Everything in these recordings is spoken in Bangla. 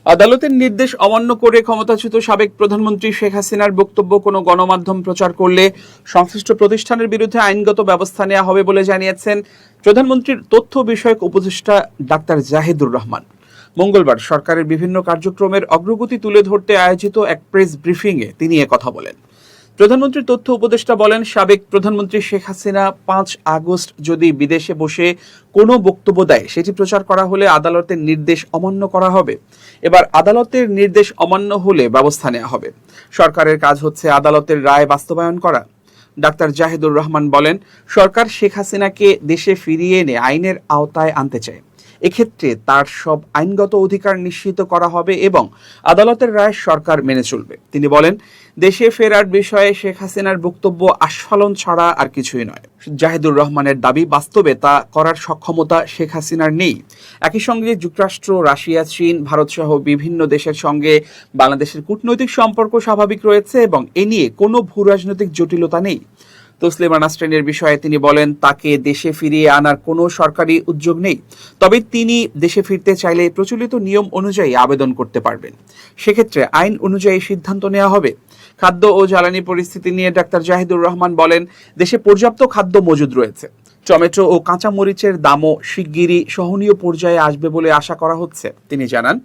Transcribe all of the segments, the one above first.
আদালতের নির্দেশ অমান্য করে ক্ষমতাচ্যুত সাবেক প্রধানমন্ত্রী শেখ হাসিনার বক্তব্য কোনো গণমাধ্যম প্রচার করলে সংশ্লিষ্ট প্রতিষ্ঠানের বিরুদ্ধে আইনগত ব্যবস্থা নেওয়া হবে বলে জানিয়েছেন প্রধানমন্ত্রীর তথ্য বিষয়ক উপদেষ্টা ডাক্তার জাহিদুর রহমান। মঙ্গলবার সরকারের বিভিন্ন কার্যক্রমের অগ্রগতি তুলে ধরতে আয়োজিত এক প্রেস ব্রিফিংয়ে তিনি একথা বলেন। প্রধানমন্ত্রীর তথ্য উপদেষ্টা বলেন, সাবেক প্রধানমন্ত্রী শেখ হাসিনা 5 আগস্ট যদি বিদেশে বসে কোনো বক্তব্য দেয়, সেটি প্রচার করা হলে আদালতের নির্দেশ অমান্য করা হবে। এবার আদালতের নির্দেশ অমান্য হলে ব্যবস্থা নেওয়া হবে। সরকারের কাজ হচ্ছে আদালতের রায় বাস্তবায়ন করা। ডাক্তার জাহিদুর রহমান বলেন, সরকার শেখ হাসিনাকে দেশে ফিরিয়ে এনে আইনের আওতায় আনতে চায়। এক্ষেত্রে তার সব আইনগত অধিকার নিশ্চিত করা হবে এবং আদালতের রায় সরকার মেনে চলবে। তিনি বলেন, দেশে ফেরার বিষয়ে শেখ হাসিনার বক্তব্য আস্ফালন ছাড়া আর কিছুই নয়। জাহিদুর রহমানের দাবি, বাস্তবে তা করার সক্ষমতা শেখ হাসিনার নেই। একই সঙ্গে যুক্তরাষ্ট্র, রাশিয়া, চীন, ভারত সহ বিভিন্ন দেশের সঙ্গে বাংলাদেশের কূটনৈতিক সম্পর্ক স্বাভাবিক রয়েছে এবং এ নিয়ে কোনো ভূরাজনৈতিক জটিলতা নেই। তসলিমা নাসরিনের বিষয়ে তিনি বলেন, তাকে দেশে ফিরিয়ে আনার কোনো সরকারি উদ্যোগ নেই, তবে তিনি দেশে ফিরতে চাইলে প্রচলিত নিয়ম অনুযায়ী আবেদন করতে পারবেন। সেক্ষেত্রে আইন অনুযায়ী সিদ্ধান্ত নেওয়া হবে। খাদ্য ও জ্বালানি পরিস্থিতি নিয়ে ডাক্তার জাহিদুর রহমান বলেন, দেশে পর্যাপ্ত খাদ্য মজুদ রয়েছে। টমেটো ও কাঁচা মরিচের দামও শিগগিরই সহনীয় পর্যায়ে আসবে বলে আশা করা হচ্ছে। তিনি জানান,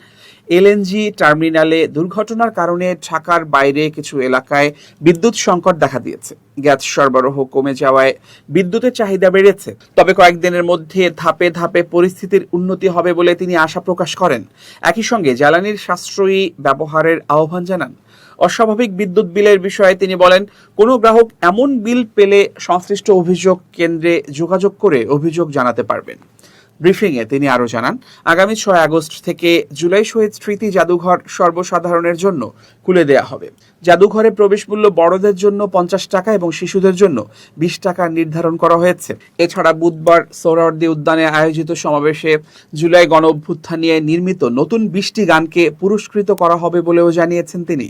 এলএনজি টার্মিনালে দুর্ঘটনার কারণে ঢাকার বাইরে কিছু এলাকায় বিদ্যুৎ সংকট দেখা দিয়েছে। গ্যাস সরবরাহ কমে যাওয়ায় বিদ্যুতের চাহিদা বেড়েছে। তবে কয়েকদিনের মধ্যে ধাপে ধাপে পরিস্থিতির উন্নতি হবে বলে তিনি আশা প্রকাশ করেন। একই সঙ্গে জ্বালানির সাশ্রয়ী ব্যবহারের আহ্বান জানান। অস্বাভাবিক বিদ্যুৎ বিলের বিষয়ে তিনি বলেন, কোনো গ্রাহক এমন বিল পেলে সংশ্লিষ্ট অভিযোগ কেন্দ্রে যোগাযোগ করে অভিযোগ জানাতে পারবেন। ব্রিফিংয়ে তিনি আরও জানান, আগামী 6 আগস্ট থেকে জুলাই শহীদ স্মৃতি জাদুঘর সর্বসাধারণের জন্য খুলে দেয়া হবে। জাদুঘরে প্রবেশ মূল্য বড়দের জন্য 50 টাকা এবং শিশুদের জন্য 20 টাকা নির্ধারণ করা হয়েছে। এছাড়া বুধবার সোহরাওয়ার্দী উদ্যানে আয়োজিত সমাবেশে জুলাই গণ অভ্যুত্থান নিয়ে নির্মিত নতুন 20টি গানকে পুরস্কৃত করা হবে বলেও জানিয়েছেন তিনি।